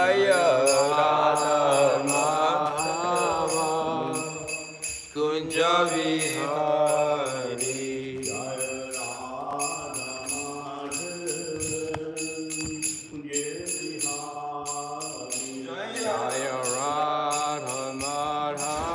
Jaya Radha Madhava Nikuñja-bihārī. Jaya Radha Madhava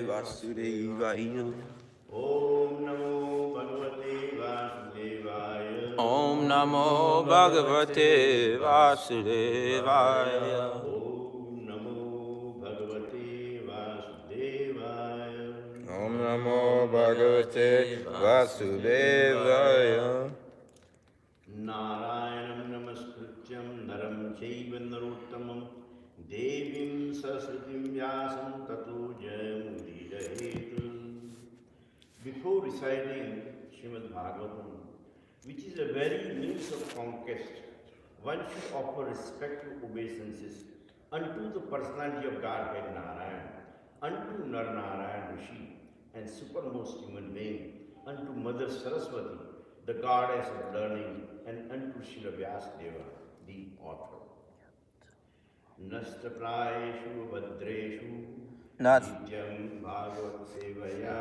Vasudevaya. Om Namo Bhagavate Vasudevaya. Om Namo Bhagavate Vasudevaya. Om Namo Bhagavate Vasudevaya. Om Namo Bhagavate Vasudevaya. Narayanam Namaskrityam Naram Chaiva Narottamam Devim Saraswatim Vyasam Tato Jayamudirahetu. reciting Śrīmad-Bhāgavatam, which is a very means of conquest, one should offer respectful obeisances unto the personality of Godhead Narayan, unto Nar-Narayan Rishi, and supermost human being, unto Mother Saraswati, the goddess of learning, and unto Srila Vyasadeva, the author. Nastaprayeshu Bhadreshu Nityam Bhagavat Sevaya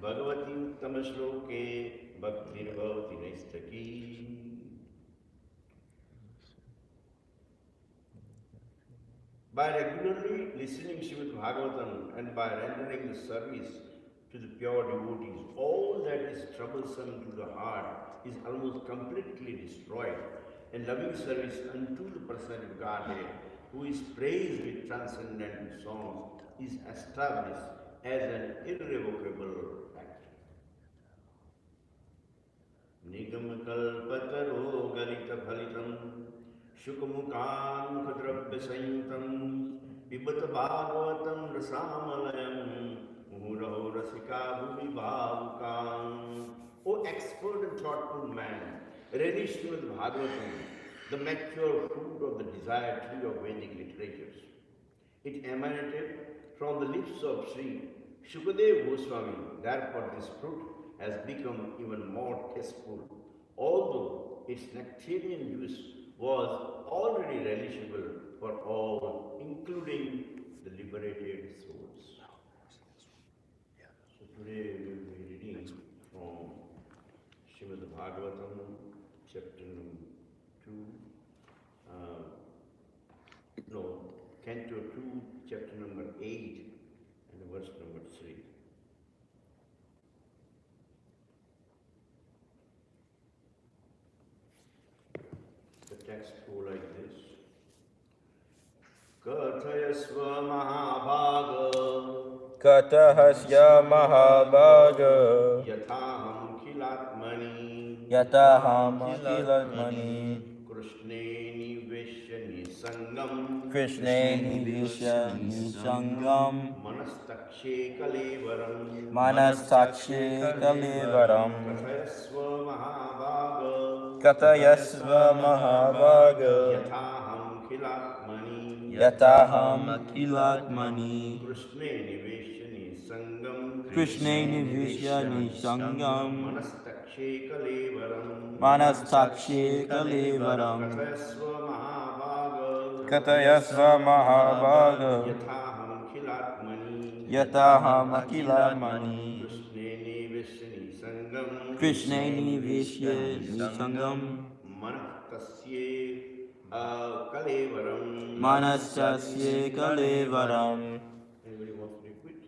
Bhagavati Uttama Shloke Bhaktir Bhavati Naistaki. By regularly listening Śrīmad-Bhāgavatam and by rendering the service to the pure devotees, all that is troublesome to the heart is almost completely destroyed, and loving service unto the personality of Godhead, who is praised with transcendental songs, is established as an irrevocable fact. Nigam-kalpataro galita-phalitam Shukamukam Khadrabhya Sayutam Pibata Bhagavatam Rasamalayam Muraho Rasika Bhumi Bhavukam. O expert and thoughtful man, relish with Bhagavatam, the mature fruit of the desired tree of Vedic literatures. It emanated from the lips of Sri Shukadeva Goswami, therefore this fruit has become even more tasteful, although its nectarian juice was already relishable for all, including the liberated souls. So today we will be reading from Śrīmad-Bhāgavatam, chapter number 2, Canto 2, chapter number 8, and verse number 3. The text go like this. Kathayasva Mahabhaga Katahasya Mahabhaga Yathaham Khilatmani Yataham Akilatmani Krishne Niveshya Nisangam Krishne Nivishya Nisangam Manastakshe Kalevaram Manastakshe Kalevaram Kathayasva Mahabhaga Katayasva Mahabhaga Yathaham Khilatmani Yataham Akilatmani Krishne Niveshya Nisangam Krishne Nivishya Nisangam Manastakshe Kalevaram Manastakshe Kalevaram Kathayasva Mahabhaga Katayasva Mahabhaga Yathaham Khilatmani Yataham Akilatmani Krishne Niveshya Nisangam Krishne Nivishya Nisangam Manastasye Kalevaram Manastasya Kalevaram Anybody wants to repeat?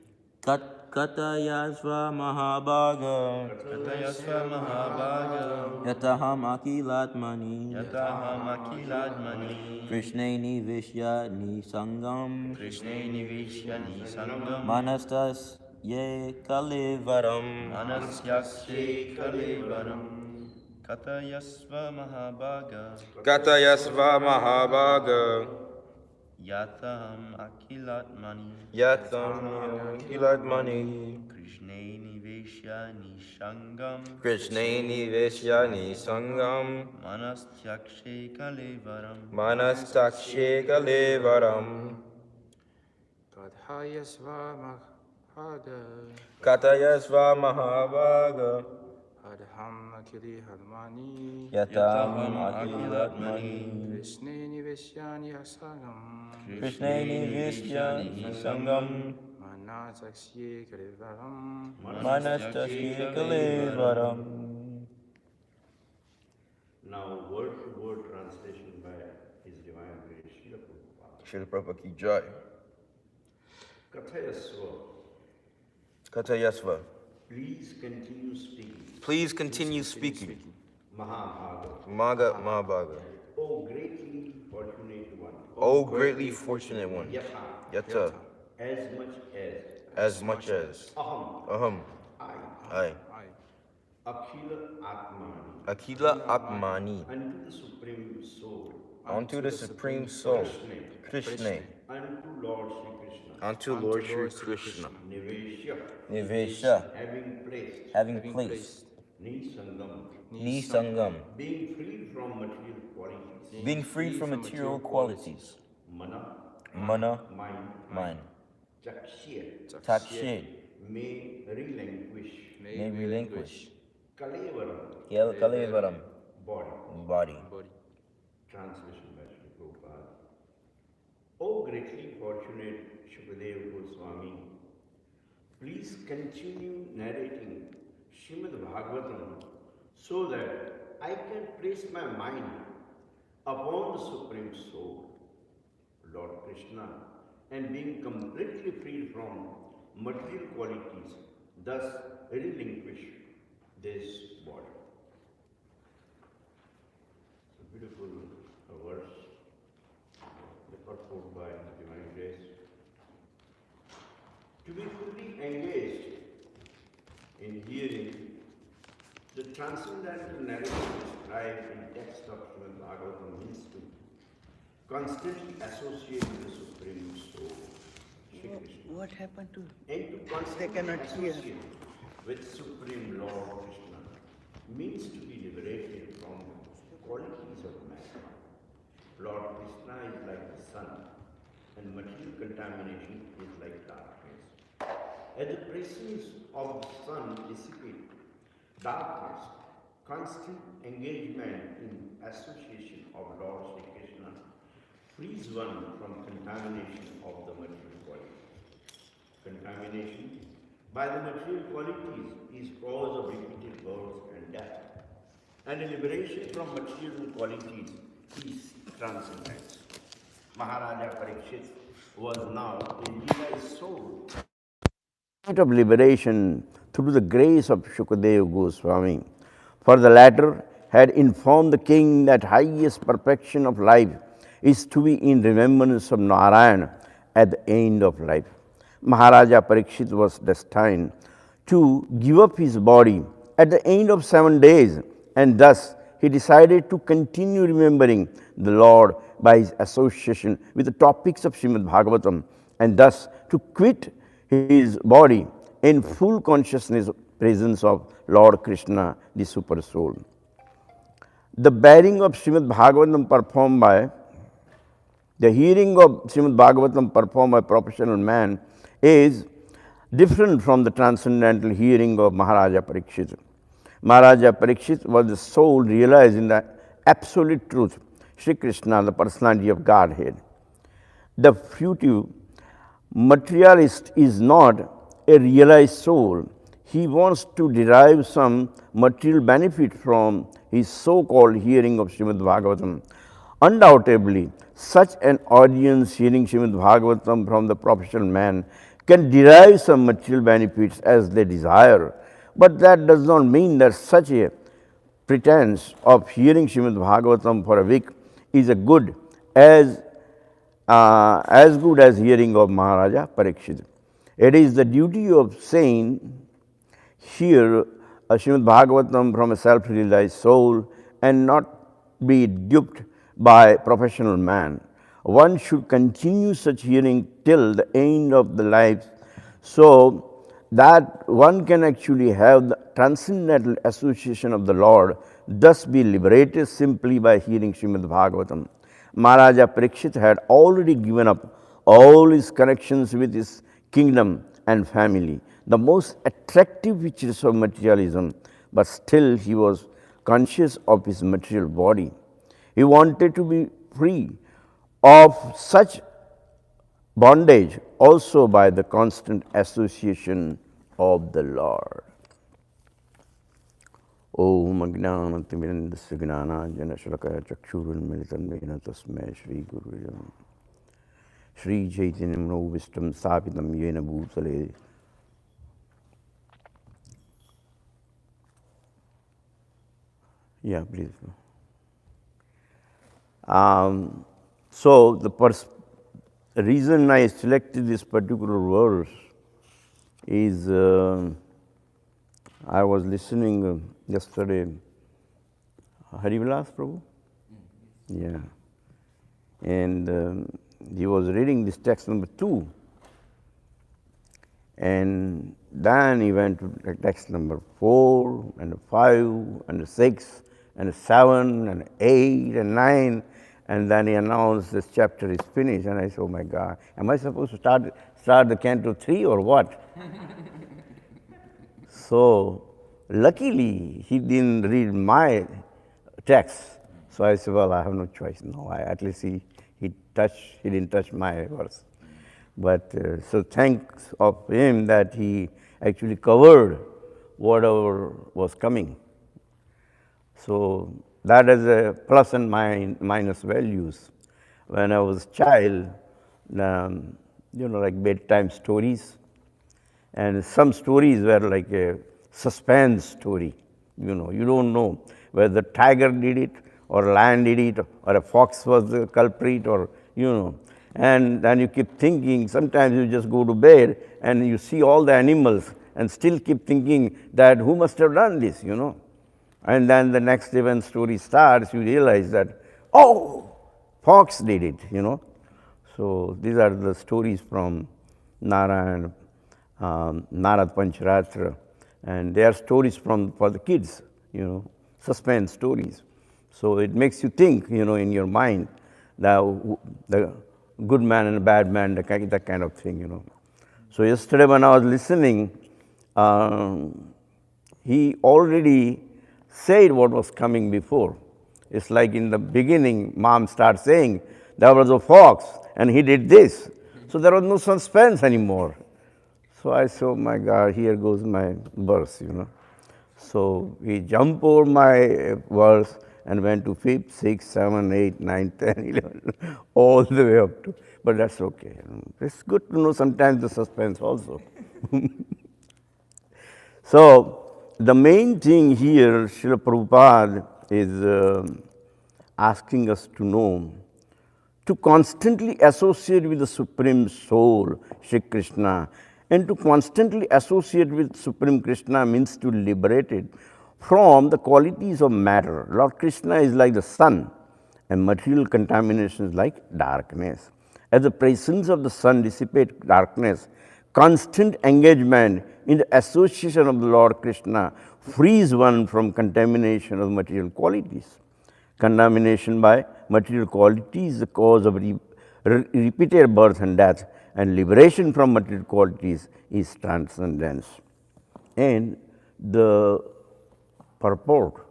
Katayasva Mahabhaga Katayasva Mahabhaga Yataham Akilatmani Yataham Akilatmani Krishne Nivishya Nisangam Krishne Nivishya Nisangam Manastasya Kalevaram Manasyasye Kalevaram Katayasva Mahabhaga Katayasva Mahabhaga Yataham Akilatmani Yataham Akilatmani Krishne Niveshya Nishangam Krishne Nivishya Nisangam Manastyakshe Kalevaram Manastakshe Kalevaram Kathayasva Mahabhaga Katayasva Mahabhaga Adham Akili Hadmani Yataham Akilatmani Krishne Niveshyani Asagam Krishne Nivishya Nisangam Manasaksye Kalevaram Manastasya Kalevaram. Now, word-to-word translation by His Divine Grace, Srila Prabhupada. Srila Prabhupada ki jai. Kathayasva, Katayasva. please continue speaking. Please continue speaking. Mahabhaga, Mahabhaga. O greatly fortunate one. O greatly fortunate one. Yatha, Yata. as much as. Aham. Aham, I. Akhila Atmani. Akila Atmani. Unto the Supreme Soul. unto the Supreme Soul, Krishna, unto Lord Sri Krishna, unto Lord Shri Krishna, Niveshya, Nivesha, having having placed, Nisangam, Nisangam, being freed from material qualities, being freed from material qualities, Mana, Mana, mind, mind, Chakshya, Takshe, may relinquish, may relinquish, Kalevaram, Kalevaram, body. body. Translation by Sri Prabhupada. O greatly fortunate Shukadeva Goswami, please continue narrating Śrīmad-Bhāgavatam so that I can place my mind upon the Supreme Soul, Lord Krishna, and being completely freed from material qualities, thus relinquish this body. A beautiful verse, the purport by Divine Grace. To be fully engaged in hearing the transcendental narrative described in text of Śrīmad-Bhāgavatam means to constantly associate with the Supreme Soul, Shri Krishna, What happened to and to constantly cannot hear. associate with Supreme Lord Krishna means to be liberated from the qualities of matter. Lord Krishna is like the sun, and material contamination is like darkness. As the presence of the sun dissipates darkness, constant engagement in association of Lord Sri Krishna frees one from contamination of the material qualities. Contamination by the material qualities is cause of repeated birth and death, and liberation from material qualities is transcendence. Maharaja Parikshit was now in Leela's soul. Of liberation through the grace of Shukadeva Goswami. For the latter had informed the king that highest perfection of life is to be in remembrance of Narayan at the end of life. Maharaja Parikshit was destined to give up his body at the end of 7 days, and thus he decided to continue remembering the Lord by his association with the topics of Śrīmad-Bhāgavatam, and thus to quit his body in full consciousness presence of Lord Krishna, the Super Soul. The bearing of Śrīmad-Bhāgavatam performed by the hearing of Śrīmad-Bhāgavatam performed by professional man is different from the transcendental hearing of Maharaja Parikshit. Maharaja Parikshit was the soul realizing the absolute truth, Sri Krishna, the personality of Godhead. The future materialist is not a realized soul. He wants to derive some material benefit from his so-called hearing of Śrīmad-Bhāgavatam. Undoubtedly, such an audience hearing Śrīmad-Bhāgavatam from the professional man can derive some material benefits as they desire, but that does not mean that such a pretense of hearing Śrīmad-Bhāgavatam for a week is as good as hearing of Maharaja Parikshit. It is the duty of saying, hear Śrīmad-Bhāgavatam from a self-realized soul and not be duped by professional man. One should continue such hearing till the end of the life, so that one can actually have the transcendental association of the Lord, thus be liberated simply by hearing Śrīmad-Bhāgavatam. Maharaja Parikshit had already given up all his connections with his kingdom and family, the most attractive features of materialism, but still he was conscious of his material body. He wanted to be free of such bondage also by the constant association of the Lord. Om Ajnanatimidandasya Gnananjana Shalakaya Chakshurunmilitam Yena Tasmai Shri Gurujam Shri Chaitanyam Novistam Sapitam Yena Bhutale. Yeah, please. So the reason I selected this particular verse is I was listening yesterday, Harivilas Prabhu? Yeah. and he was reading this text number 2. And then he went to text number 4 and 5 and 6 and 7 and 8 and 9. And then he announced this chapter is finished. And I said, oh my God, am I supposed to start the canto 3 or what? So luckily he didn't read my text. So I said, well, I have no choice. No, at least he didn't touch my verse. But so thanks of him that he actually covered whatever was coming. So that is a plus and minus values. When I was a child, like bedtime stories, and some stories were like a suspense story. You don't know whether the tiger did it, or lion did it, or a fox was the culprit, or And then you keep thinking, sometimes you just go to bed and you see all the animals and still keep thinking that who must have done this, And then the next day when story starts, you realize that, oh, fox did it, So these are the stories from Narad Pancharatra, and they are stories for the kids, suspense stories. So it makes you think, in your mind, the good man and bad man, that kind of thing, So yesterday when I was listening, he already said what was coming before. It's like in the beginning, mom starts saying, there was a fox and he did this. So there was no suspense anymore. So I said, oh my God, here goes my verse, So we jumped over my verse and went to 5th, 6th, 7th, 8th, 9th, 10th, 11th, all the way up to, but that's okay. It's good to know sometimes the suspense also. So the main thing here, Srila Prabhupada is asking us to know, to constantly associate with the Supreme Soul, Shri Krishna, and to constantly associate with Supreme Krishna means to liberate it from the qualities of matter. Lord Krishna is like the sun, and material contamination is like darkness. As the presence of the sun dissipates darkness, constant engagement in the association of the Lord Krishna frees one from contamination of material qualities. Contamination by material qualities is the cause of repeated birth and death, and liberation from material qualities is transcendence. And the purport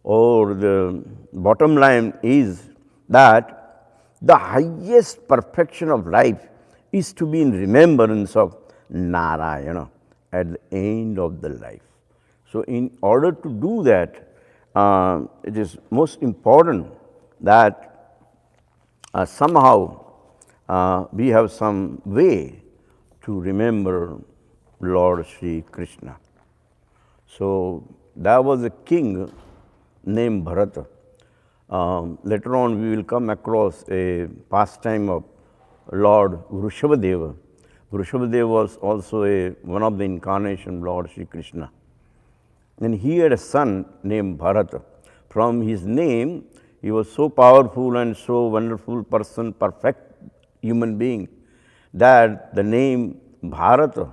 or the bottom line is that the highest perfection of life is to be in remembrance of Narayana at the end of the life. So in order to do that, it is most important that somehow we have some way to remember Lord Sri Krishna. So there was a king named Bharata. Later on we will come across a pastime of Lord Vrishabhadeva. Vrishabhadeva was also one of the incarnation of Lord Sri Krishna. And he had a son named Bharata. From his name, he was so powerful and so wonderful person, perfect human being, that the name Bharata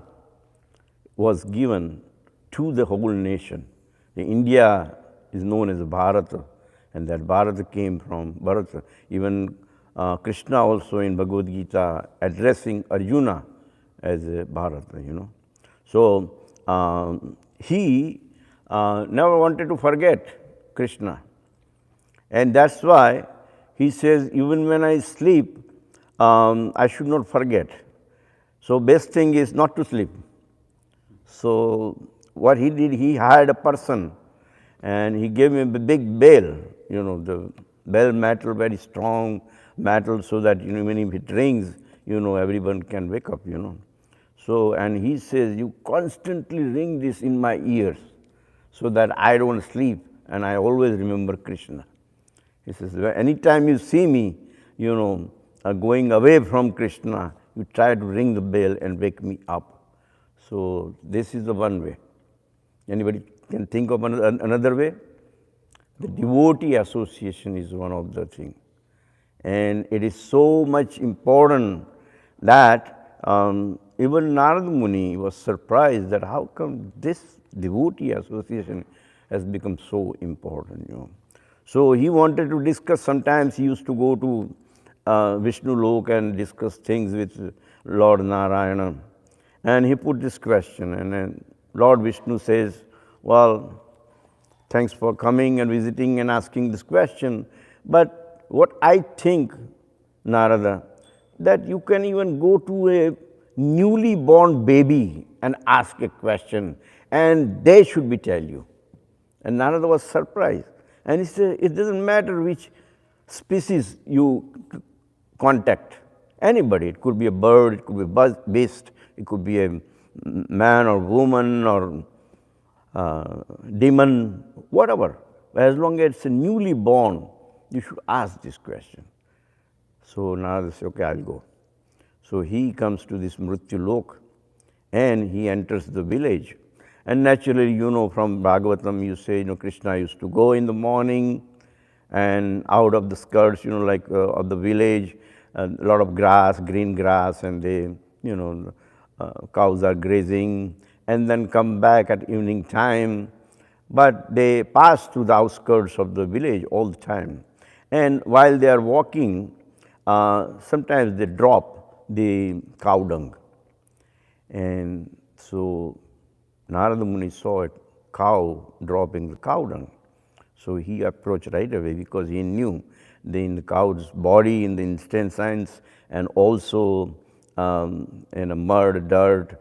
was given to the whole nation. India is known as Bharata, and that Bharata came from Bharata. Even Krishna also in Bhagavad Gita addressing Arjuna as Bharata, So he never wanted to forget Krishna. And that's why he says, even when I sleep, I should not forget. So best thing is not to sleep. So what he did, he hired a person and he gave him a big bell, the bell metal, very strong metal, so that even if it rings, everyone can wake up, So, and he says, you constantly ring this in my ears so that I don't sleep and I always remember Krishna. He says, anytime you see me, going away from Krishna, you try to ring the bell and wake me up. So this is the one way. Anybody can think of another way? The devotee association is one of the things. And it is so much important that even Narada Muni was surprised that how come this devotee association has become so important, you know. So he wanted to discuss. Sometimes he used to go to Vishnu Lok and discuss things with Lord Narayana. And he put this question, and then Lord Vishnu says, well, thanks for coming and visiting and asking this question. But what I think, Narada, that you can even go to a newly born baby and ask a question, and they should be tell you. And Narada was surprised. And he said, it doesn't matter which species you contact. Anybody, it could be a bird, it could be a beast, it could be a man or woman or demon, whatever. As long as it's a newly born, you should ask this question. So Narada says, okay, I'll go. So he comes to this Mrityu Lok and he enters the village. And naturally, you know, from Bhagavatam, you say, you know, Krishna used to go in the morning and out of the skirts, you know, like of the village, a lot of grass, green grass, and they, you know, cows are grazing, and then come back at evening time. But they pass through the outskirts of the village all the time. And while they are walking, sometimes they drop the cow dung. And so Narada Muni saw a cow dropping the cow dung. So he approached right away because he knew in the cow's body, in the intestines, and also in a mud, dirt,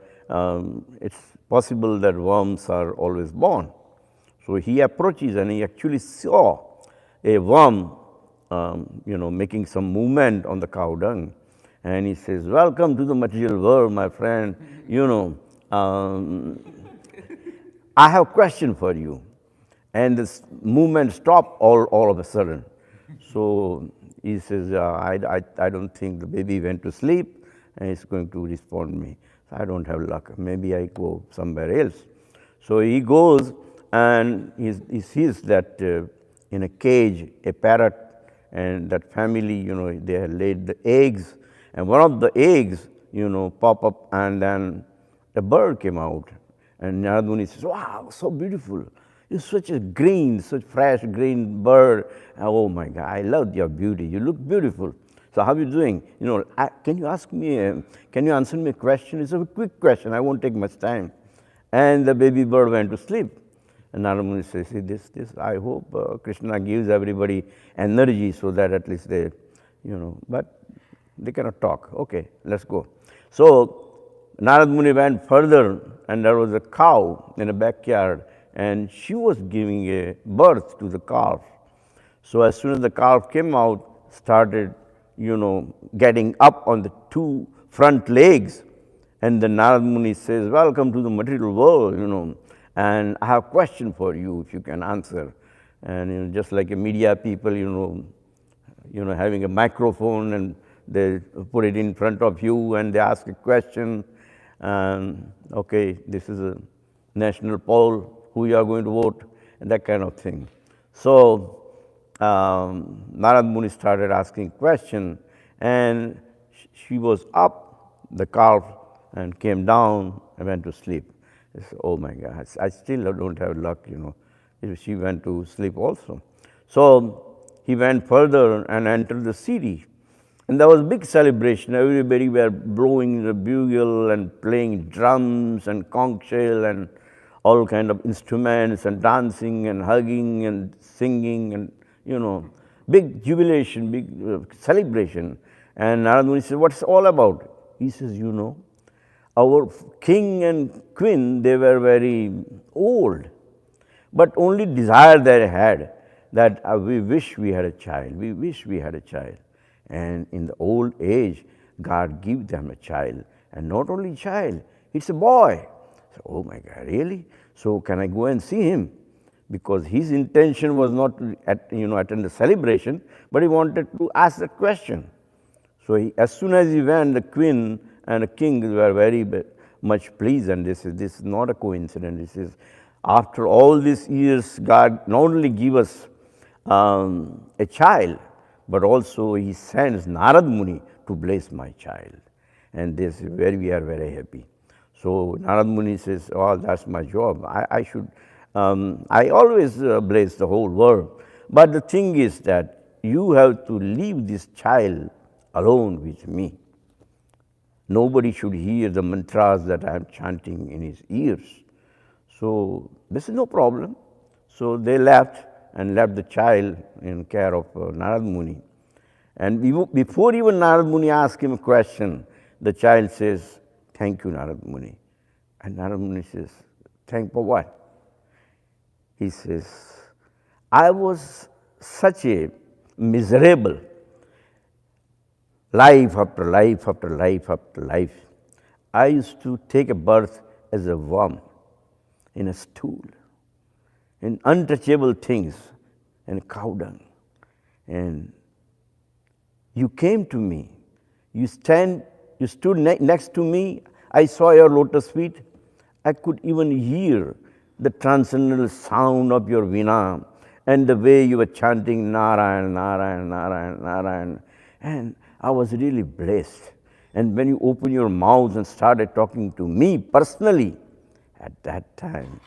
it's possible that worms are always born. So he approaches and he actually saw a worm, you know, making some movement on the cow dung. And he says, welcome to the material world, my friend. You know, I have a question for you. And this movement stopped all of a sudden. So he says, I don't think the baby went to sleep and he's going to respond to me. So I don't have luck. Maybe I go somewhere else. So he goes and he sees that in a cage, a parrot and that family, you know, they had laid the eggs. And one of the eggs, you know, pop up and then a bird came out. And Narada Muni says, wow, so beautiful. You're such a green, such fresh green bird. Oh my God, I love your beauty. You look beautiful. So how are you doing? You know, can you ask me, can you answer me a question? It's a quick question. I won't take much time. And the baby bird went to sleep. And Narada Muni says, see, this, I hope Krishna gives everybody energy so that at least they, you know, but they cannot talk. Okay, let's go. So Narada Muni went further and there was a cow in the backyard and she was giving a birth to the calf. So as soon as the calf came out, started, you know, getting up on the two front legs, and the Narada Muni says, welcome to the material world, you know, and I have a question for you if you can answer. And you know, just like a media people, you know, having a microphone and they put it in front of you and they ask a question. Okay, this is a national poll, who you are going to vote, and that kind of thing. So Narada Muni started asking question, and she was up, the calf, and came down and went to sleep. I said, oh my God, I still don't have luck, you know. She went to sleep also. So he went further and entered the city. And there was a big celebration. Everybody were blowing the bugle and playing drums and conch shell and all kind of instruments and dancing and hugging and singing and, you know, big jubilation, big celebration. And Narada Muni said, what's it all about? He says, you know, our king and queen, they were very old, but only desire they had that we wish we had a child, we wish we had a child. And in the old age, God gave them a child, and not only child, it's a boy. So, oh my God, really? So can I go and see him? Because his intention was not to attend the celebration, but he wanted to ask that question. So as soon as he went, the queen and the king were very much pleased, and this is not a coincidence. This is, after all these years, God not only give us a child, but also he sends Narad Muni to bless my child. And this is where we are very happy. So Narad Muni says, oh, that's my job. I always bless the whole world. But the thing is that you have to leave this child alone with me. Nobody should hear the mantras that I am chanting in his ears. So this is no problem. So they left and left the child in care of Narad Muni. And before even Narad Muni asked him a question, the child says, thank you, Narad Muni. And Narad Muni says, thank for what? He says, I was such a miserable life after life after life after life. I used to take a birth as a worm in a stool, in untouchable things and cow dung. And you came to me, you stood next to me, I saw your lotus feet, I could even hear the transcendental sound of your veena and the way you were chanting Narayan, Narayan, Narayan, Narayan. And I was really blessed. And when you opened your mouth and started talking to me personally, at that time,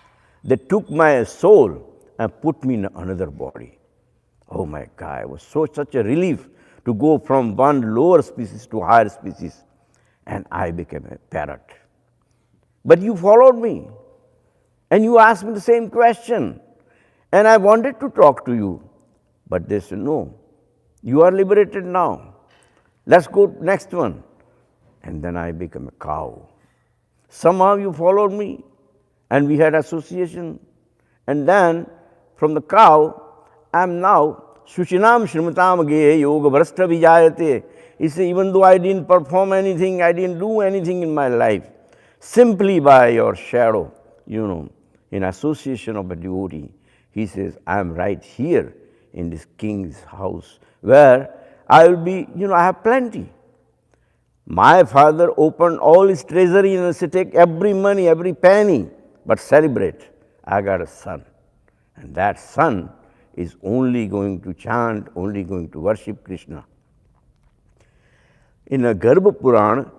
they took my soul and put me in another body. Oh my God, it was such a relief to go from one lower species to higher species. And I became a parrot. But you followed me. And you asked me the same question. And I wanted to talk to you. But they said, no, you are liberated now. Let's go next one. And then I became a cow. Somehow you followed me. And we had association. And then from the cow, I am now Shushinam Shrimatam Gehe Yoga Vrashta Vijayate. He said, even though I didn't perform anything, I didn't do anything in my life, simply by your shadow, in association of a devotee, he says, I am right here in this king's house where I will be, I have plenty. My father opened all his treasury and said, take every money, every penny, but celebrate. I got a son. And that son is only going to chant, only going to worship Krishna. In a Garbha Purana,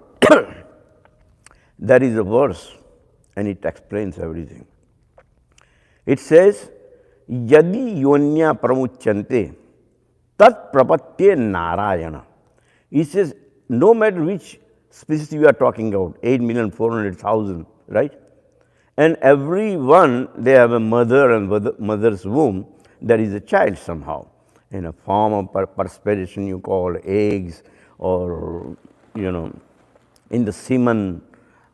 there is a verse and it explains everything. It says, Yadi yonya pramuchante tat prapatye narayana. It says, no matter which species you are talking about, 8,400,000, right? And every one, they have a mother and mother's womb, there is a child somehow. In a form of perspiration you call eggs, or, in the semen,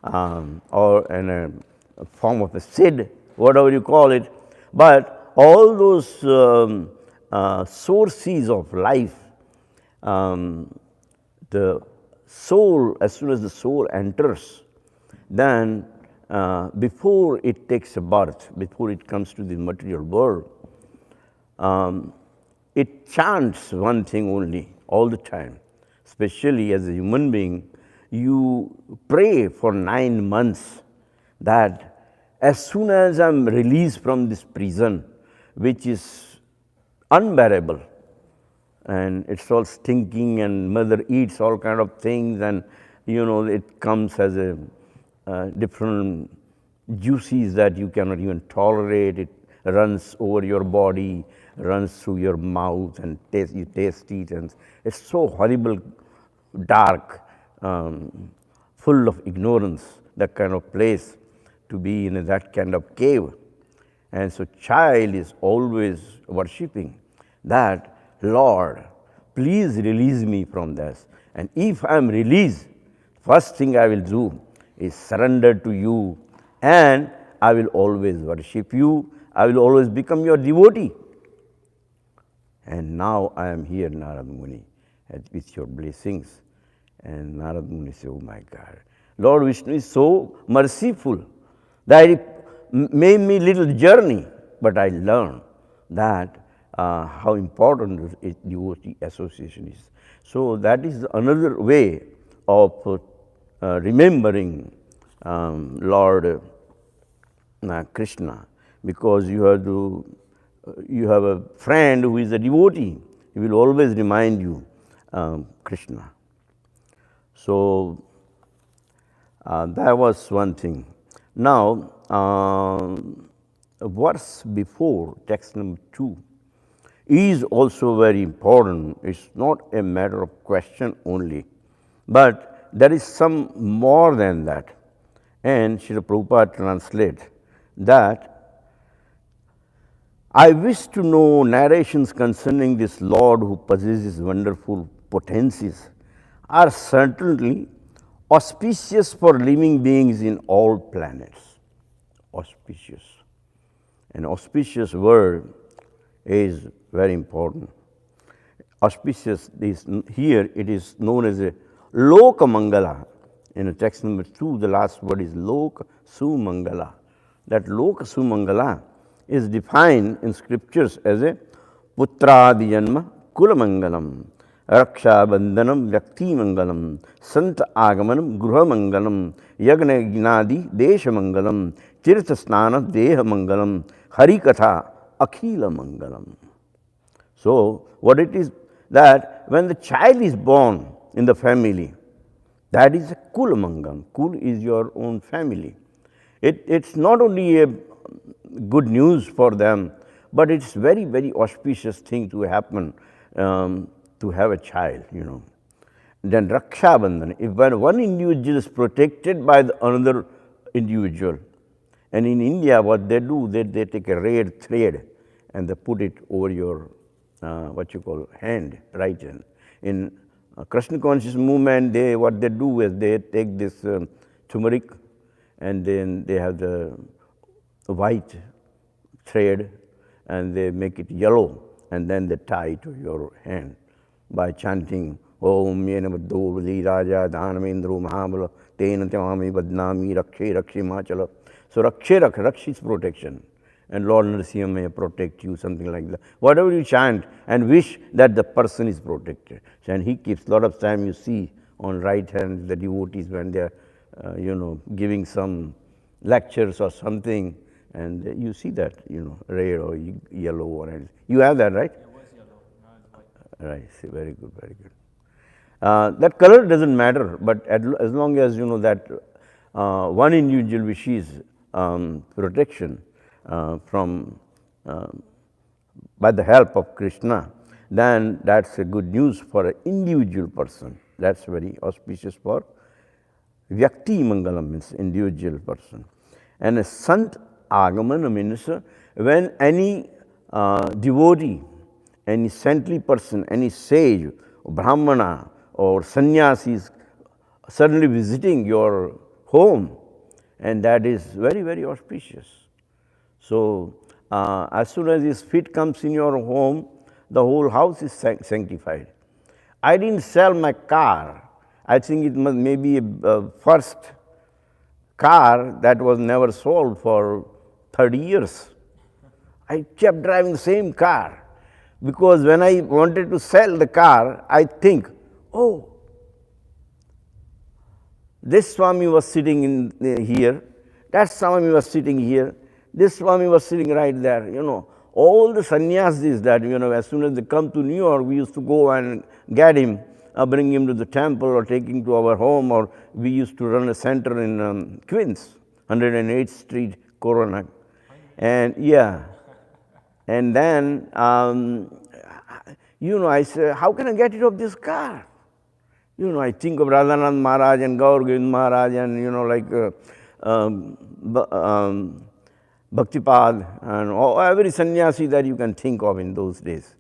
or in a form of a seed, whatever you call it. But all those sources of life, the soul, as soon as the soul enters, then before it takes a birth, before it comes to the material world, it chants one thing only, all the time. Especially as a human being, you pray for 9 months that as soon as I am released from this prison, which is unbearable, and it's all stinking, and mother eats all kind of things, and it comes as a different juices that you cannot even tolerate. It runs over your body, runs through your mouth, and you taste it, and it's so horrible, dark, full of ignorance, that kind of place to be in that kind of cave. And so child is always worshipping that, Lord, please release me from this. And if I am released, first thing I will do is surrender to you, and I will always worship you. I will always become your devotee. And now I am here, Narad Muni, with your blessings. And Narad Muni said, oh my God, Lord Vishnu is so merciful that he made me little journey, but I learned that how important devotee association is. So that is another way of remembering Lord Krishna, because you have a friend who is a devotee, he will always remind you Krishna. So that was one thing. Now, verse before, text number 2, is also very important. It's not a matter of question only, but there is some more than that. And Srila Prabhupada translates that, I wish to know narrations concerning this Lord who possesses wonderful potencies are certainly auspicious for living beings in all planets. Auspicious. An auspicious word is very important. Auspicious is here, it is known as a Loka Mangala. In text number 2, the last word is Loka Sumangala. That Loka Sumangala is defined in scriptures as a Putradi Janma Kula Mangalam, Raksha Bandhanam Vyakti Mangalam, Santa Agamanam Gruha Mangalam, Yagna Gnadi Desha Mangalam, Tirtha Snana Deha Mangalam, Harikatha Akhila Mangalam. So, what it is that when the child is born in the family, that is a Kula Mangalam. Kul is your own family. It's not only a good news for them, but it's very, very auspicious thing to happen, to have a child, you know. Then Raksha Bandhana, if one individual is protected by the another individual, and in India what they do, they take a red thread and they put it over your, what you call hand, right hand. In Krishna conscious movement, what they do is they take this turmeric and then they have the white thread and they make it yellow and then they tie it to your hand by chanting Om Yena Vaddo Vali Raja Dhanamendro Mahabala Tena Tamami Badnami Rakshe Rakshe Machala. So Rakshe is protection, and Lord Nrsimha may protect you, something like that. Whatever you chant and wish that the person is protected. And he keeps, a lot of time you see on right hand the devotees when they are giving some lectures or something, and you see that, red or yellow or anything. You have that, right? It was yellow, now it's white. Right, very good, very good. That color doesn't matter, but as long as that one individual wishes protection from by the help of Krishna, then that's a good news for an individual person. That's very auspicious for Vyakti Mangalam, means individual person. And a Sant Agamana means when any devotee, any saintly person, any sage, Brahmana or sannyasi is suddenly visiting your home, and that is very, very auspicious. So, as soon as his feet comes in your home, the whole house is sanctified. I didn't sell my car. I think it must maybe a first car that was never sold for 30 years. I kept driving the same car because when I wanted to sell the car, I think, oh, this Swami was sitting in here, that Swami was sitting here, this Swami was sitting right there, All the sannyasis that, as soon as they come to New York, we used to go and get him, bring him to the temple or take him to our home, or we used to run a center in Queens, 108th Street, Corona. And and then, I said, how can I get rid of this car? I think of Radhanand Maharaj and Gaur Govind Maharaj and, Bhaktipad and every sannyasi that you can think of in those days.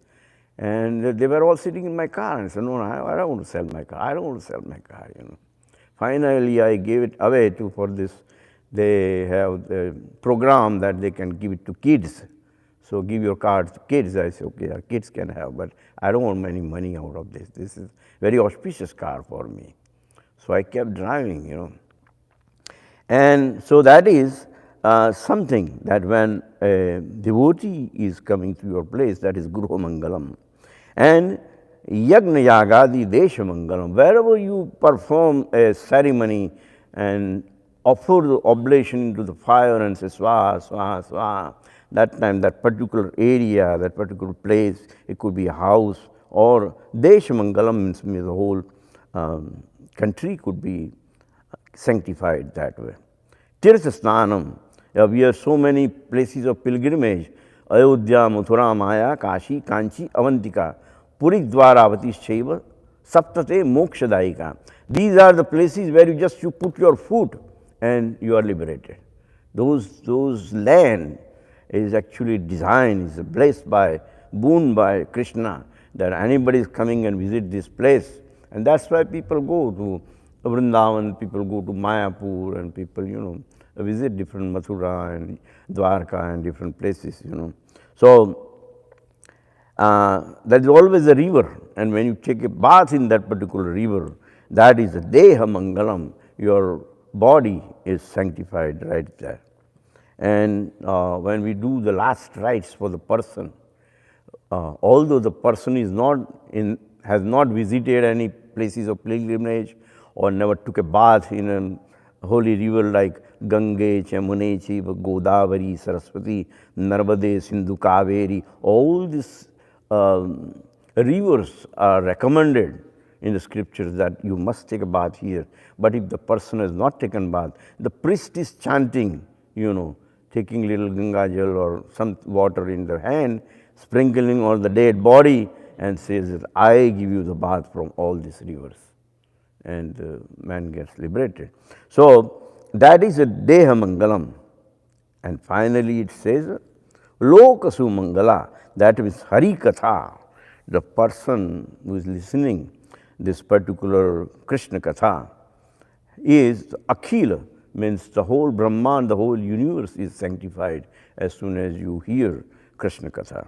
And they were all sitting in my car and said, no, I don't want to sell my car. I don't want to sell my car, Finally, I gave it away for this. They have the program that they can give it to kids. So give your car to kids. I said, okay, our kids can have, but I don't want any money out of this. This is very auspicious car for me. So I kept driving, And so that is something that when a devotee is coming to your place, that is Gruha Mangalam. And Yagna Yagadi Desha Mangalam, wherever you perform a ceremony and offer the oblation into the fire and say Swaha, Swaha, Swaha, that time, that particular area, that particular place, it could be a house or Deshamangalam means the whole country could be sanctified that way. Tirthasnanam, we have so many places of pilgrimage, Ayodhya, Mathura, Maya, Kashi, Kanchi, Avantika, Puridvaravati Shaiva, Saptate, Mokshadaika. These are the places where you put your foot and you are liberated. Those land is actually designed, is blessed by, boon by Krishna, that anybody is coming and visit this place. And that's why people go to Vrindavan, people go to Mayapur, and people, visit different Mathura and Dwarka and different places, So, there is always a river, and when you take a bath in that particular river, that is a Deha Mangalam, your body is sanctified right there. And when we do the last rites for the person, although the person has not visited any places of pilgrimage or never took a bath in a holy river like Gange, Chamune, Chiva, Godavari, Saraswati, Narmade, Sindhu, Kaveri, all these rivers are recommended in the scriptures that you must take a bath here. But if the person has not taken bath, the priest is chanting, taking little Ganga jal or some water in the hand, sprinkling on the dead body, and says that I give you the bath from all these rivers. And the man gets liberated. So, that is a Deha Mangalam. And finally it says, Lokasu Mangala, that means Hari Katha, the person who is listening this particular Krishna Katha is Akhila, means the whole Brahman, the whole universe is sanctified as soon as you hear Krishna Katha.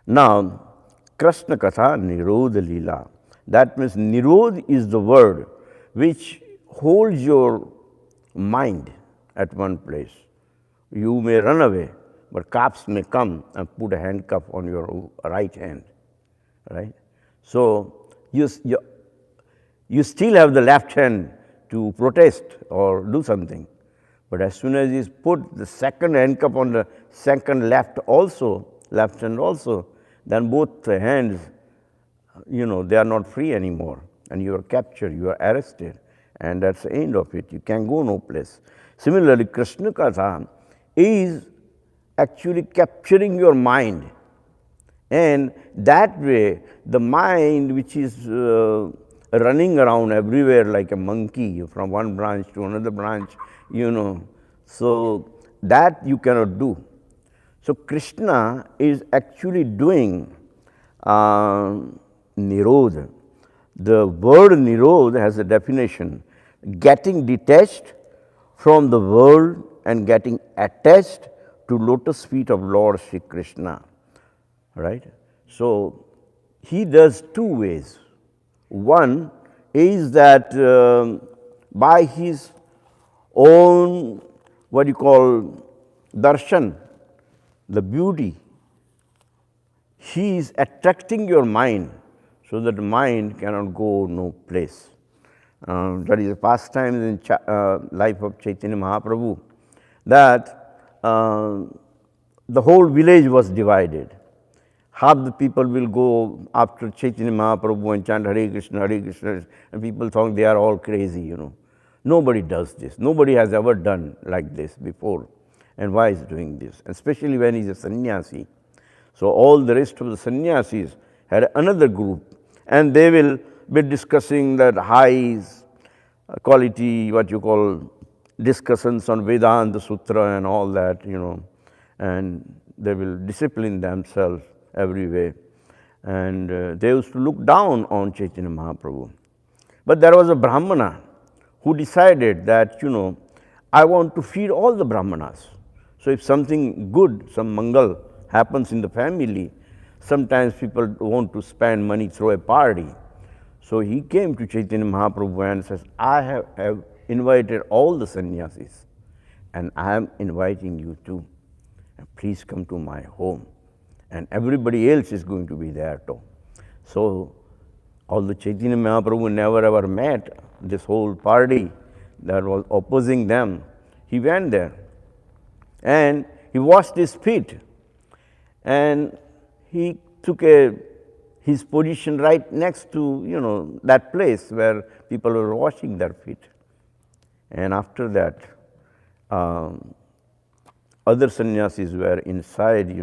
Now, Krishna Katha Nirodha Leela, that means Nirodh is the word which holds your mind at one place. You may run away, but cops may come and put a handcuff on your right hand, right? So, you still have the left hand to protest or do something. But as soon as you put the second handcuff on the second left hand also, then both the hands, they are not free anymore. And you are captured, you are arrested. And that's the end of it. You can go no place. Similarly, Krishna Katha is actually capturing your mind. And that way, the mind which is running around everywhere like a monkey from one branch to another branch, so that you cannot do. So, Krishna is actually doing Nirodha. The word Nirodha has a definition, getting detached from the world and getting attached to lotus feet of Lord Shri Krishna, right? So, he does two ways. One is that by his own, darshan, the beauty, he is attracting your mind so that the mind cannot go no place. That is a pastime in life of Chaitanya Mahaprabhu, that the whole village was divided. Half the people will go after Chaitanya Mahaprabhu and chant Hare Krishna, and people think they are all crazy, Nobody does this. Nobody has ever done like this before. And why is doing this? Especially when he is a sannyasi. So all the rest of the sannyasis had another group, and they will be discussing that high quality, discussions on Vedanta Sutra and all that, and they will discipline themselves every way. And they used to look down on Chaitanya Mahaprabhu. But there was a Brahmana who decided that, I want to feed all the Brahmanas. So if something good, some mangal happens in the family, sometimes people want to spend money, throw a party. So he came to Chaitanya Mahaprabhu and says, I have invited all the sannyasis, and I am inviting you too. Please come to my home. And everybody else is going to be there too. So although Chaitanya Mahaprabhu never ever met this whole party that was opposing them, he went there and he washed his feet, and he took a his position right next to, that place where people were washing their feet. And after that, other sannyasis were inside,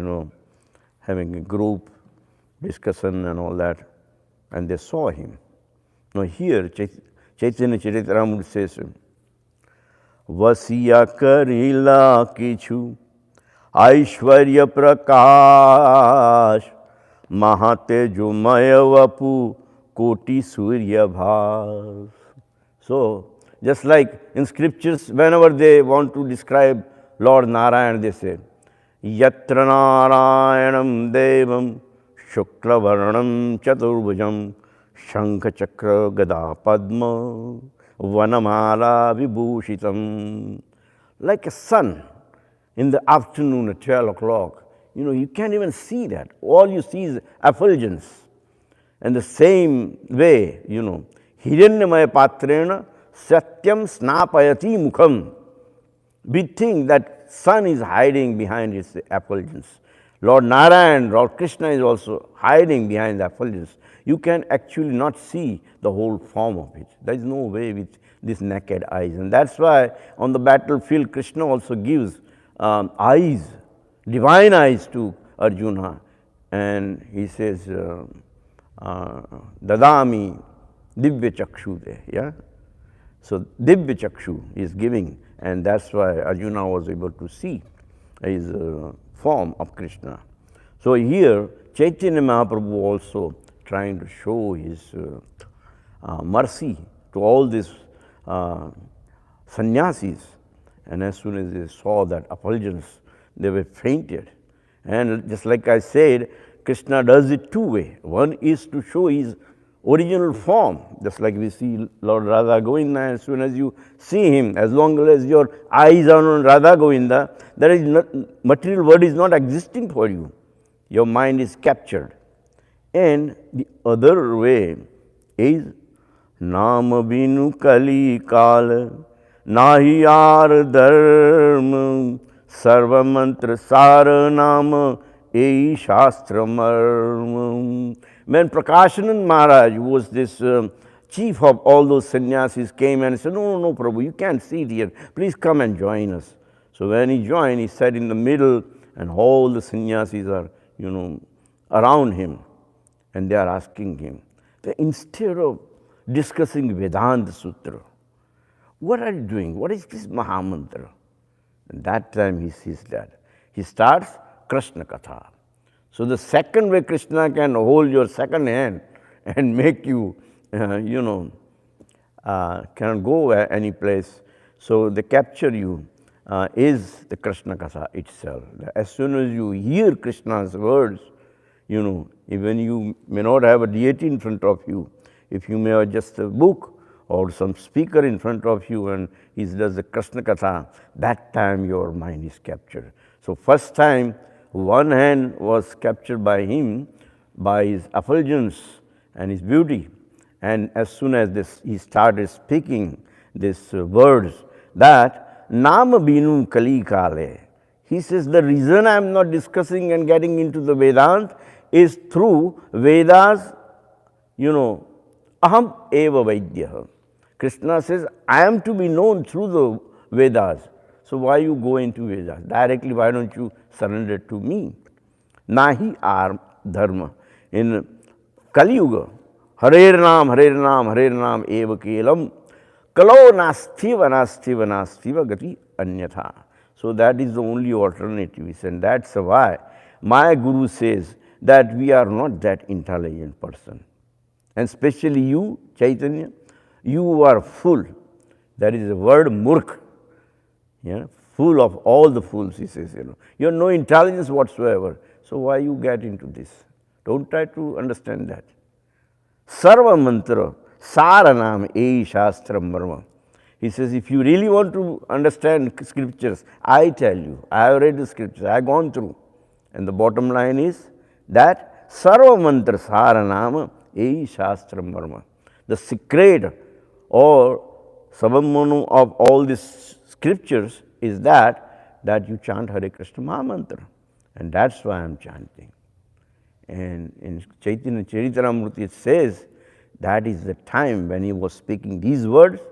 having a group discussion and all that, and they saw him. Now here, Chaitanya Charitamrita says, Vasiya karila kichu Aishwarya prakash Mahatejo maya vapu koti surya bhas. So, just like in scriptures, whenever they want to describe Lord Narayan, they say, Yatra Narayanam Devam Shuklavarnam Chaturbhujam Shankha Chakra Gada Padma Vanamala Vibhushitam. Like a sun in the afternoon at 12 o'clock, you can't even see that. All you see is effulgence. And the same way, Hiranyamaya Patrena Satyam Snapayati Mukham. We think that sun is hiding behind its effulgence. Lord Narayan, Lord Krishna is also hiding behind the effulgence. You can actually not see the whole form of it. There is no way with these naked eyes. And that's why on the battlefield, Krishna also gives eyes, divine eyes to Arjuna. And he says, Dadami Divya Chakshude. Yeah? So Divya Chakshu is giving, and that's why Arjuna was able to see his form of Krishna. So here, Chaitanya Mahaprabhu also trying to show his mercy to all these sannyasis. And as soon as they saw that effulgence, they were fainted. And just like I said, Krishna does it two ways. One is to show his original form, just like we see Lord Radha Govinda. As soon as you see him, as long as your eyes are on Radha Govinda, there is material world is not existing for you. Your mind is captured. And the other way is Nama Binu Kali Kala Nahi Ar Dharma Sarva Mantra Sara Nama Ei Shastra Marma. When Prakashanand Maharaj, who was this chief of all those sannyasis, came and said, no, Prabhu, you can't sit here. Please come and join us. So when he joined, he sat in the middle, and all the sannyasis are, around him. And they are asking him, that instead of discussing Vedanta Sutra, what are you doing? What is this Mahamantra? And that time he sees that. He starts Krishna Katha. So the second way Krishna can hold your second hand and make you, cannot go any place. So they capture you is the Krishna Katha itself. As soon as you hear Krishna's words, even you may not have a deity in front of you, if you may have just a book or some speaker in front of you and he does the Krishna Katha, that time your mind is captured. So first time, one hand was captured by him, by his effulgence and his beauty. And as soon as he started speaking these words, that Nama Binu Kali Kale, he says, the reason I am not discussing and getting into the Vedanta is through Vedas, Aham Eva Vaidya. Krishna says, I am to be known through the Vedas. So why you go into Vedas? Directly, why don't you surrender to me? Nahi ar dharma. In Kali Yuga, Harer Nam, eva kelam, kalo nastiva gati anyatha. So that is the only alternative. And that's why my Guru says that we are not that intelligent person. And especially you, Chaitanya, you are full. That is the word murk. Full of all the fools, he says, You have no intelligence whatsoever. So why you get into this? Don't try to understand that. Sarva mantra, saranam ei shastram marma. He says, if you really want to understand scriptures, I tell you, I have read the scriptures, I have gone through. And the bottom line is that sarva mantra saranam ei shastram marma. The secret or sabamonu of all these scriptures is that you chant Hare Krishna Mahamantra. And that's why I am chanting. And in Chaitanya Charitamrita it says that is the time when he was speaking these words,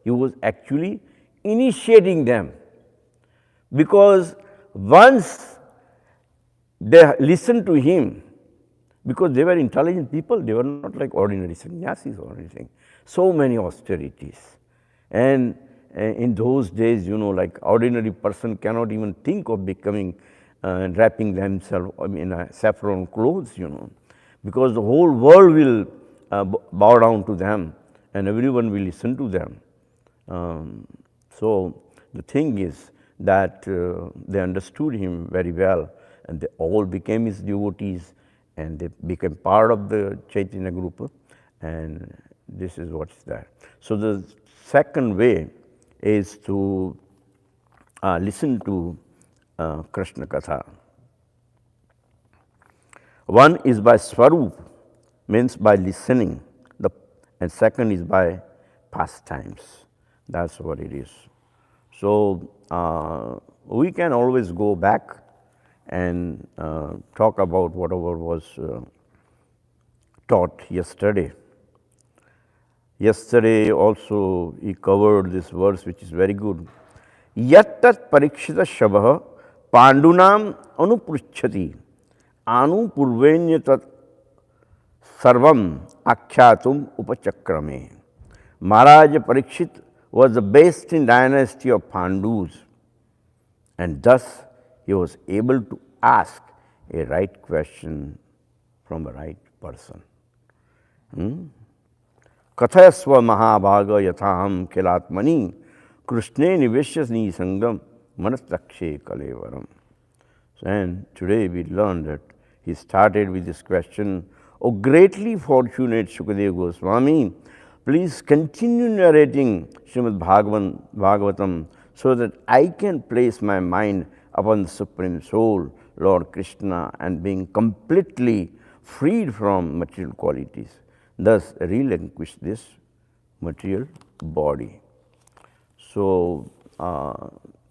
he was actually initiating them. Because once they listened to him, because they were intelligent people, they were not like ordinary sannyasis or anything. So many austerities. And in those days, like ordinary person cannot even think of becoming, wrapping themselves in a saffron clothes, because the whole world will bow down to them and everyone will listen to them. So the thing is that they understood him very well and they all became his devotees and they became part of the Chaitanya group, and this is what's there. So the second way is to listen to Krishna Katha. One is by Swarup, means by listening, and second is by pastimes. That's what it is. So we can always go back and talk about whatever was taught yesterday. Yesterday also he covered this verse which is very good. Yattat parikshita shabha pandunam anupruchhati anupurvenya tat sarvam akhyatum upachakrame. Maharaj Parikshit was the best in dynasty of Pandus, and thus he was able to ask a right question from a right person. Kathayasva mahabhaga yathaham kilatmani krishne niveshyasni sangam manastakshe kalevaram. And today we learned that he started with this question, O greatly fortunate Shukadeva Goswami, please continue narrating Śrīmad-Bhāgavatam so that I can place my mind upon the Supreme Soul, Lord Krishna, and being completely freed from material qualities, thus relinquish this material body. So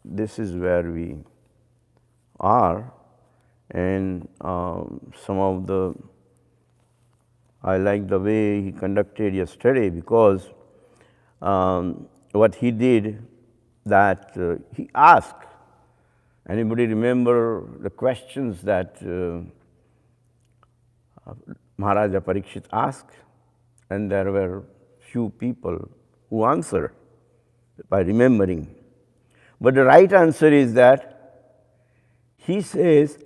this is where we are, and some of the, I like the way he conducted yesterday, because what he did, that he asked. Anybody remember the questions that Maharaja Parikshit asked? And there were few people who answered by remembering. But the right answer is that he says,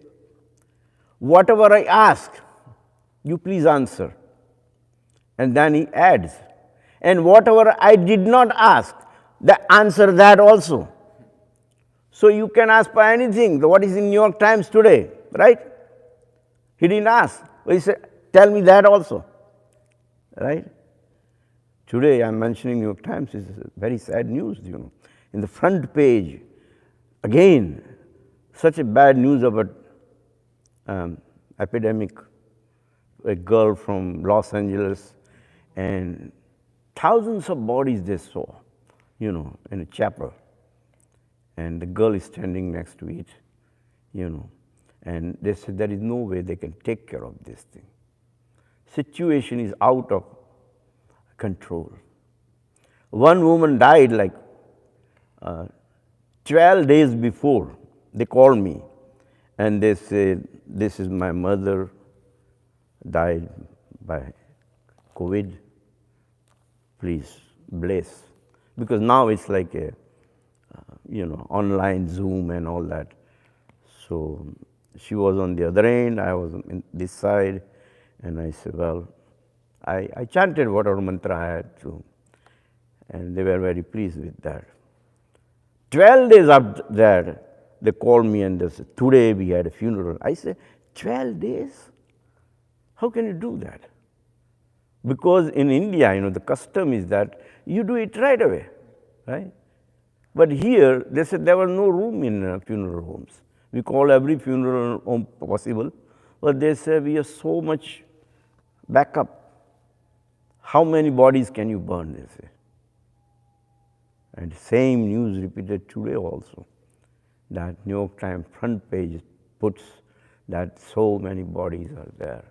whatever I ask, you please answer. And then he adds, and whatever I did not ask, answer that also. So you can ask for anything, what is in New York Times today, right? He didn't ask. He said, tell me that also, right? Today I'm mentioning New York Times, is very sad news, In the front page, again, such a bad news about epidemic, a girl from Los Angeles, and thousands of bodies they saw, in a chapel. And the girl is standing next to it, and they said there is no way they can take care of this thing. Situation is out of control. One woman died like 12 days before. They called me and they said, this is my mother, died by COVID. Please bless. Because now it's like a, online Zoom and all that. So she was on the other end, I was on this side, and I said, well, I chanted whatever mantra I had to, and they were very pleased with that. 12 days after that, they called me and they said, today we had a funeral. I said, 12 days? How can you do that? Because in India, the custom is that you do it right away, right? But here, they said there was no room in funeral homes. We call every funeral home possible, but they say we have so much backup. How many bodies can you burn, they say. And same news repeated today also, that New York Times front page puts that so many bodies are there.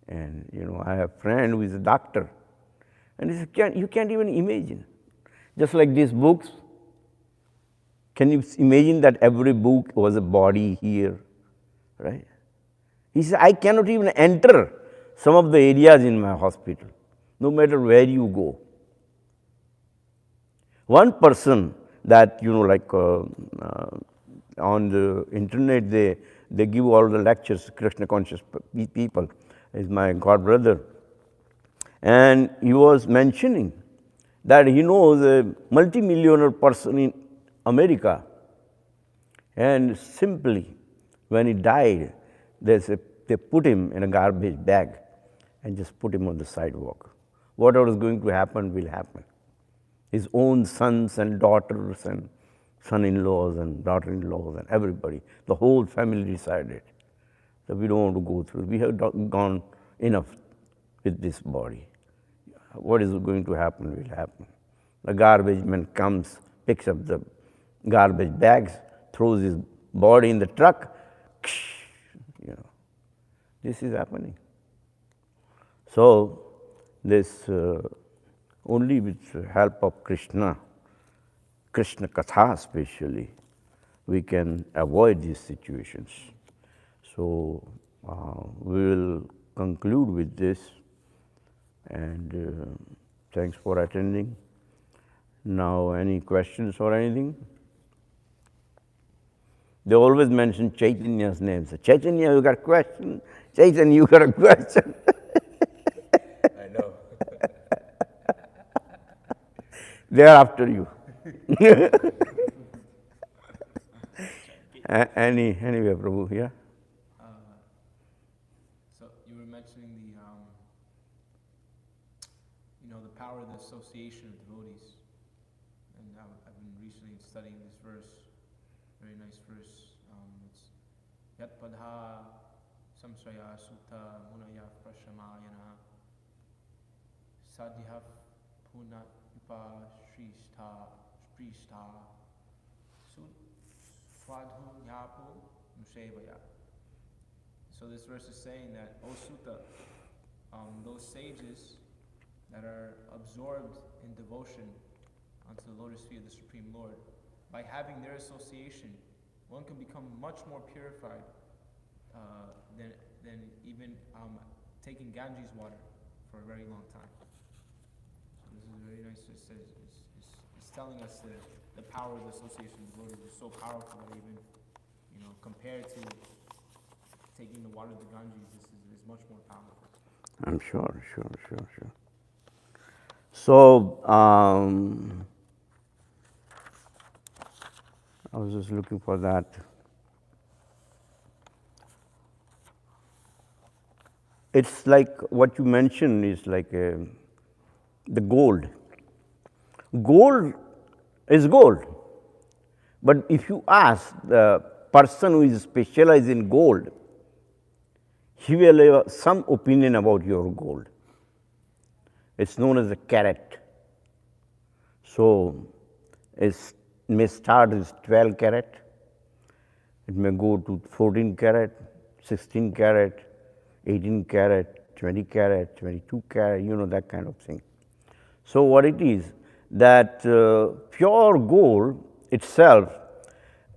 And I have a friend who is a doctor, and he said, you can't even imagine. Just like these books, can you imagine that every book was a body here, right? He said, I cannot even enter some of the areas in my hospital, no matter where you go. One person that, on the internet, they give all the lectures, Krishna conscious people, is my god brother. And he was mentioning that he knows a multimillionaire person in America, and simply when he died, they put him in a garbage bag and just put him on the sidewalk. Whatever is going to happen will happen. His own sons and daughters and son-in-laws and daughter-in-laws and everybody, the whole family decided that we don't want to go through. We have gone enough with this body. What is going to happen will happen. The garbage man comes, picks up the garbage bags, throws his body in the truck. This is happening. So this only with the help of Krishna Katha especially, we can avoid these situations. So we will conclude with this, and thanks for attending. Now, any questions or anything? They always mention Chaitanya's name. So, Chaitanya, you got a question? Chaitanya, you got a question? I know. They are after you. Anyway, Prabhu, yeah? So you were mentioning the power of the association of devotees, and I've been recently studying this verse, very nice verse. It's Yat Padha Samsraya Sutta Munaya Prashamayana Sadhya Punat Vipa Shrishta Swadhu Nyapo Nusevaya. So this verse is saying that, O Sutta, those sages that are absorbed in devotion unto the lotus feet of the Supreme Lord, by having their association, one can become much more purified than even taking Ganges water for a very long time. So this is very nice. It's telling us the power of the association of devotees is so powerful that even, compared to taking the water of the Ganges, this is much more powerful. I'm sure. So, I was just looking for that. It's like what you mentioned is like the gold. Gold is gold. But if you ask the person who is specialized in gold, he will have some opinion about your gold. It's known as a carat. So it may start as 12 carat, it may go to 14 carat, 16 carat, 18 carat, 20 carat, 22 carat, that kind of thing. So what it is, that pure gold itself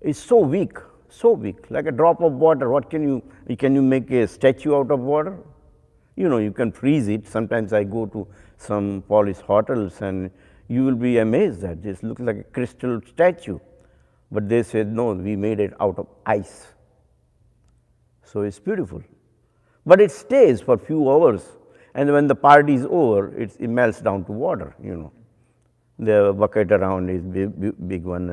is so weak, like a drop of water. What can you make a statue out of water? You can freeze it. Sometimes I go to some polished hotels and you will be amazed that this looks like a crystal statue. But they said, no, we made it out of ice. So it's beautiful. But it stays for a few hours, and when the party is over, it melts down to water, The bucket around is big one,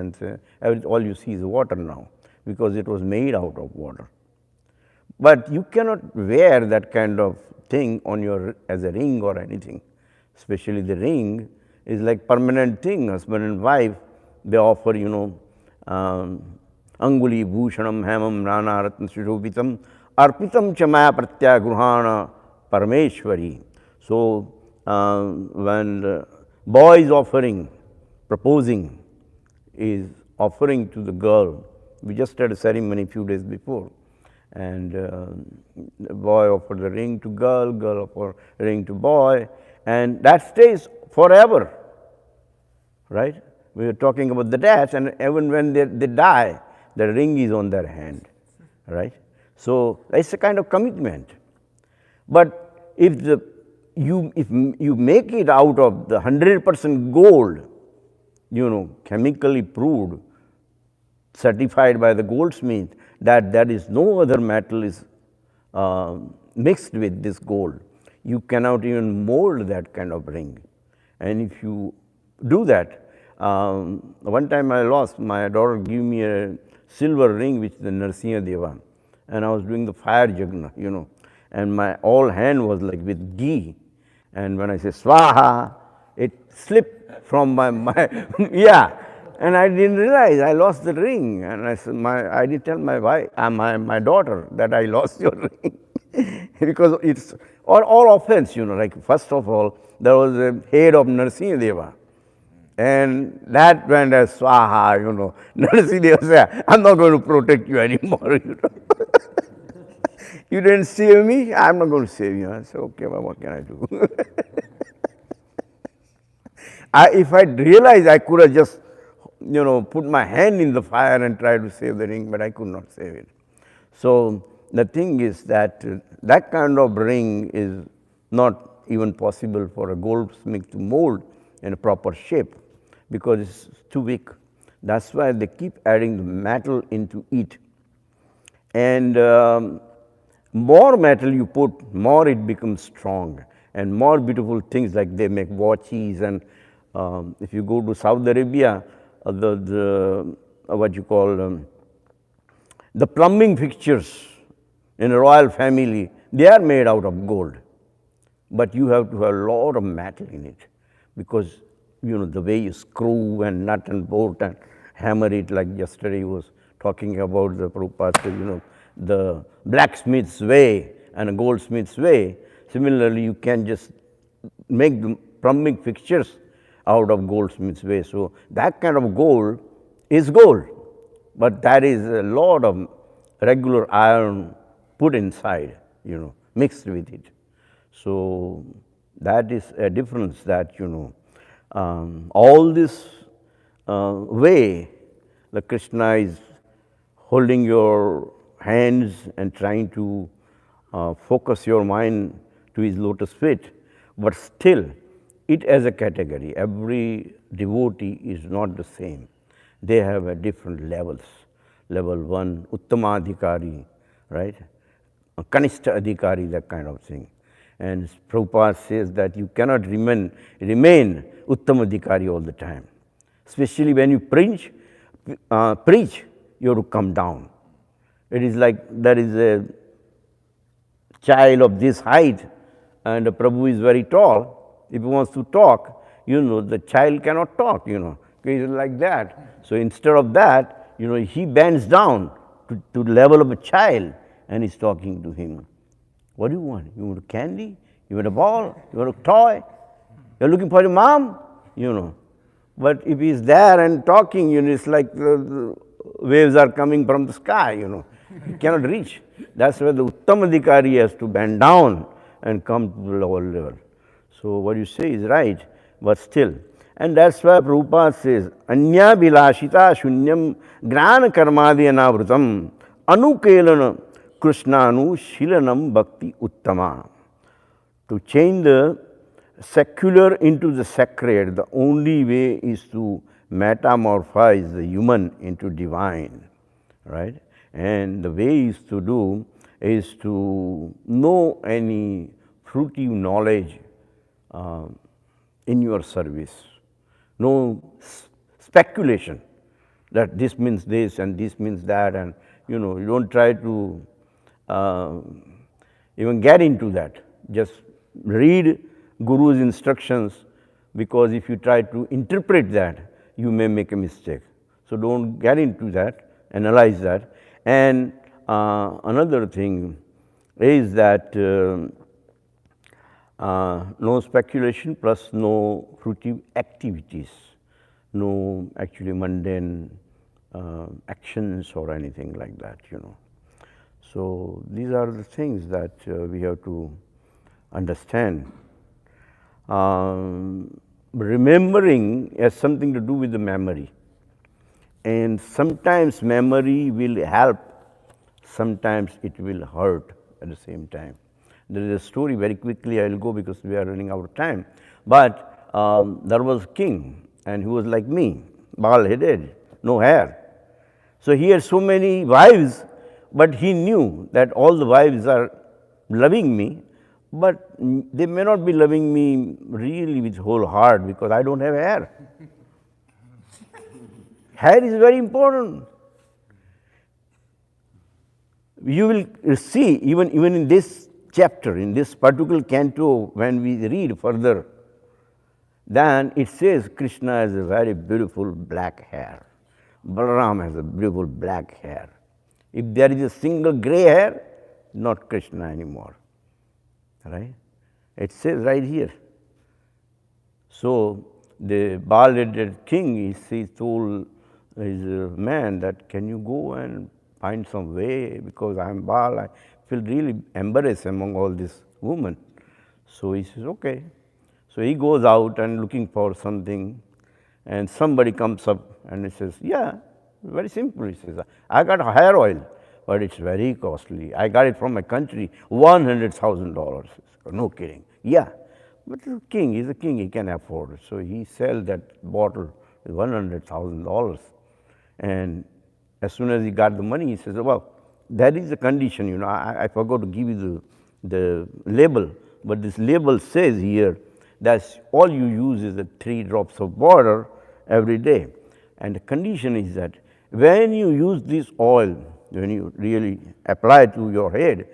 and all you see is water now, because it was made out of water. But you cannot wear that kind of thing on as a ring or anything. Especially the ring is like permanent thing. Husband and wife, they offer, Anguli Bhushanam Hemam Nana Ratna Shishobhitam Arpitam Chamaya Pratya Gruhana Parameshwari. So when the boy is proposing, is offering to the girl. We just had a ceremony a few days before. And the boy offered the ring to girl, girl offered ring to boy, and that stays forever, right? We were talking about the dads, and even when they die, the ring is on their hand, right? So it's a kind of commitment. But if you make it out of the 100% gold, chemically proved, certified by the goldsmith, that there is no other metal is mixed with this gold, you cannot even mold that kind of ring. And if you do that, one time I lost, my daughter gave me a silver ring which is the Narasimha-deva, and I was doing the fire jagna, and my all hand was like with ghee, and when I say swaha, it slipped from my yeah, and I didn't realize I lost the ring, and I didn't tell my wife, my daughter, that I lost your ring, because it's all offense, like first of all, there was a head of Narasimha-deva, and that went as swaha, Narasimha-deva said, I'm not going to protect you anymore, You didn't save me, I'm not going to save you. I said, okay, well, what can I do? If I realized, I could have just, put my hand in the fire and tried to save the ring, but I could not save it. So the thing is that that kind of ring is not even possible for a goldsmith to mold in a proper shape, because it's too weak. That's why they keep adding the metal into it. And more metal you put, more it becomes strong, and more beautiful things, like they make watches, and if you go to Saudi Arabia, the what you call the plumbing fixtures in a royal family, they are made out of gold, but you have to have a lot of metal in it, because the way you screw and nut and bolt and hammer it, like yesterday he was talking about the Prabhupada, the blacksmith's way and a goldsmith's way. Similarly, you can just make the plumbing fixtures out of goldsmith's way. So that kind of gold is gold, but that is a lot of regular iron put inside, mixed with it. So that is a difference that, all this way, the Krishna is holding your hands and trying to focus your mind to his lotus feet, but still it as a category, every devotee is not the same. They have a different levels. Level 1, Uttama-adhikari, right? Kanishta adhikari, that kind of thing. And Prabhupada says that you cannot remain Uttama-adhikari all the time. Especially when you preach, you have to come down. It is like there is a child of this height and the Prabhu is very tall. If he wants to talk, the child cannot talk, He's like that. So instead of that, he bends down to the level of a child and is talking to him. What do you want? You want a candy? You want a ball? You want a toy? You're looking for your mom? But if he's there and talking, it's like the waves are coming from the sky, You cannot reach. That's where the Uttama-adhikari has to bend down and come to the lower level. So what you say is right, but still. And that's why Prabhupada says, Anya bilashita shunyam gnana karmadi anavrutam anukelana krishnanu shilanam bhakti uttama. To change the secular into the sacred, the only way is to metamorphose the human into divine, right? And the way is to do is to know any fruitive knowledge in your service. No speculation that this means this and this means that, and you don't try to even get into that. Just read Guru's instructions, because if you try to interpret that, you may make a mistake. So don't get into that, analyze that. And another thing is that no speculation plus no fruitive activities, no actually mundane actions or anything like that, So these are the things that we have to understand. Remembering has something to do with the memory. And sometimes memory will help, sometimes it will hurt at the same time. There is a story, very quickly I will go because we are running out of time. But there was a king and he was like me, bald-headed, no hair. So he had so many wives, but he knew that all the wives are loving me, but they may not be loving me really with whole heart because I don't have hair. Hair is very important. You will see, even in this chapter, in this particular canto, when we read further, then it says Krishna has a very beautiful black hair. Balaram has a beautiful black hair. If there is a single gray hair, not Krishna anymore. Right? It says right here. So the bald-headed king, he told his man that, can you go and find some way, because I am bald, I feel really embarrassed among all these women. So he says, okay. So he goes out and looking for something, and somebody comes up and he says, yeah, very simple. He says, I got hair oil, but it's very costly. I got it from my country, $100,000. No kidding. Yeah, but the king, he's a king, he can afford it. So he sells that bottle with $100,000. And as soon as he got the money, he says, well, that is the condition, you know, I forgot to give you the label, but this label says here that all you use is the 3 drops of water every day. And the condition is that when you use this oil, when you really apply it to your head,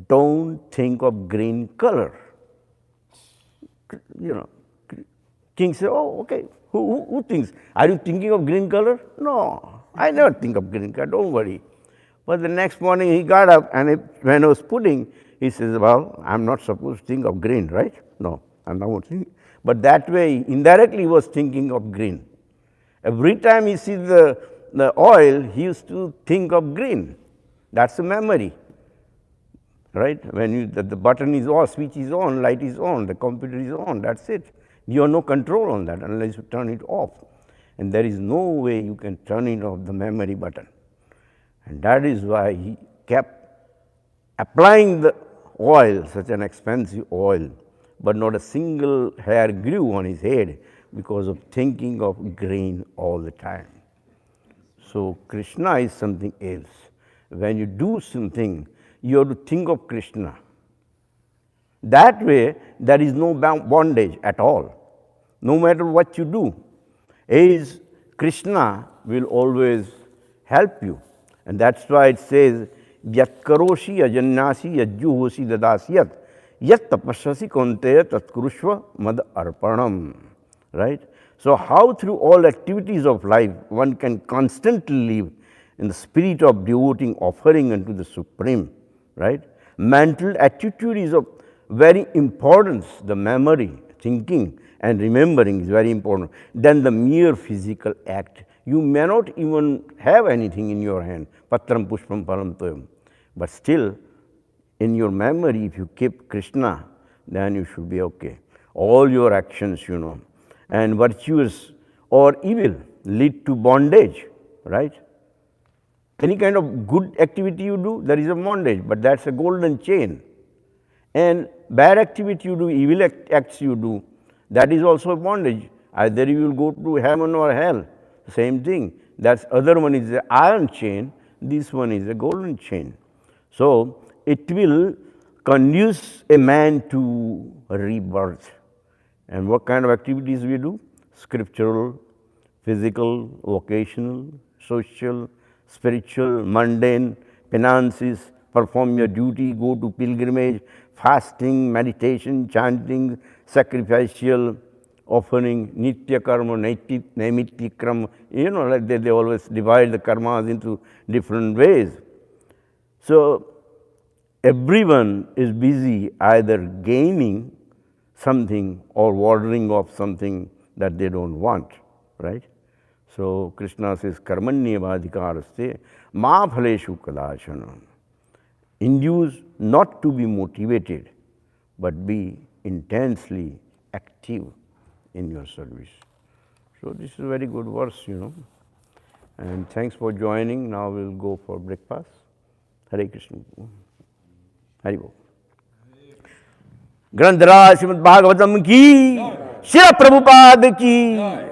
don't think of green color. You know, king said, oh, okay, who thinks? Are you thinking of green color? No, I never think of green color, don't worry. But the next morning he got up, and when I was pudding, he says, well, I'm not supposed to think of green, right? No, I'm not thinking. But that way, indirectly, he was thinking of green. Every time he sees the oil, he used to think of green. That's a memory, right? When the button is on, switch is on, light is on, the computer is on, that's it. You have no control on that unless you turn it off. And there is no way you can turn it off, the memory button. And that is why he kept applying the oil, such an expensive oil, but not a single hair grew on his head because of thinking of green all the time. So Krishna is something else. When you do something, you have to think of Krishna. That way, there is no bondage at all. No matter what you do, Krishna will always help you. And that's why it says, Yat karoshi ajanyasi yajjuhosi dadasyat yat tapasasi konteya tatkurushva mad arpanam. Right? So how through all activities of life one can constantly live in the spirit of devoting offering unto the Supreme. Right? Mental attitude is of very importance. The memory, thinking and remembering is very important. Then the mere physical act. You may not even have anything in your hand, patram pushpam param toyam. But still, in your memory, if you keep Krishna, then you should be okay. All your actions, you know, and virtuous or evil lead to bondage, right? Any kind of good activity you do, there is a bondage, but that's a golden chain. And bad activity you do, evil acts you do, that is also a bondage. Either you will go to heaven or hell. Same thing. That other one is the iron chain, this one is a golden chain. So it will conduce a man to rebirth. And what kind of activities we do? Scriptural, physical, vocational, social, spiritual, mundane, penances, perform your duty, go to pilgrimage, fasting, meditation, chanting, sacrificial, offering, nitya karma, naimitya karma. You know, like they always divide the karmas into different ways. So everyone is busy either gaining something or warding off something that they don't want, right? So Krishna says, karmanyevadhikaraste ma phaleshu kadachana. induced not to be motivated, but be intensely active in your service. So this is a very good verse, And thanks for joining. Now we'll go for breakfast. Hare Krishna. Hari Bol. ग्रंथराज Shrimad Bhagavatam की, श्री प्रभुपाद की.